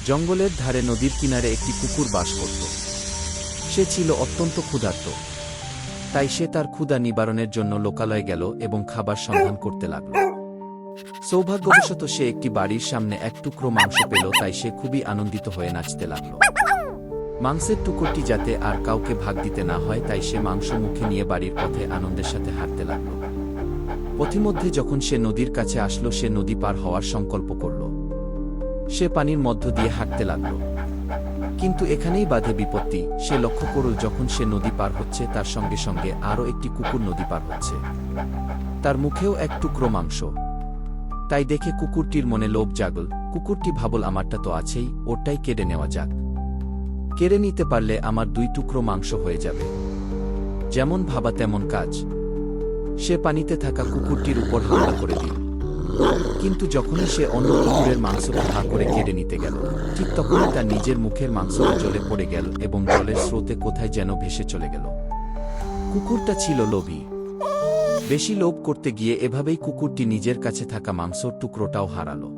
জঙ্গলের ধারে নদীর কিনারে একটি কুকুর বাস করত। সে ছিল অত্যন্ত ক্ষুধার্ত, তাই সে তার ক্ষুধা নিবারণের জন্য লোকালয়ে গেল এবং খাবার সন্ধান করতে লাগল। সৌভাগ্যবশত সে একটি বাড়ির সামনে এক টুকরো মাংস পেল, তাই সে খুবই আনন্দিত হয়ে নাচতে লাগল। মাংসের টুকরোটি যাতে আর কাউকে ভাগ দিতে না হয়, তাই সে মাংস মুখে নিয়ে বাড়ির পথে আনন্দের সাথে হাঁটতে লাগল। পথিমধ্যে যখন সে নদীর কাছে আসলো, সে নদী পার হওয়ার সংকল্প করল। সে পানির মধ্য দিয়ে হাঁটতে লাগল, কিন্তু এখানেই বাধে বিপত্তি। সে লক্ষ্য করল যখন সে নদী পার হচ্ছে, তার সঙ্গে সঙ্গে আরও একটি কুকুর নদী পার হচ্ছে। তার মুখেও এক টুকরো মাংস। তাই দেখে কুকুরটির মনে লোভ জাগল। কুকুরটি ভাবল, আমারটা তো আছেই, ওরটাই কেড়ে নেওয়া যাক। কেড়ে নিতে পারলে আমার 2 টুকরো মাংস হয়ে যাবে। যেমন ভাবা তেমন কাজ। সে পানিতে থাকা কুকুরটির উপর হামলা করে দিল। কিন্তু যখনই সে অন্য কুকুরের মাংসটা হা করে কেড়ে নিতে গেল, ঠিক তখনই তার নিজের মুখের মাংসটা জলে পড়ে গেল এবং জলের স্রোতে কোথায় যেন ভেসে চলে গেল। কুকুরটা ছিল লোভী। বেশি লোভ করতে গিয়ে এভাবেই কুকুরটি নিজের কাছে থাকা মাংসর টুকরোটাও হারালো।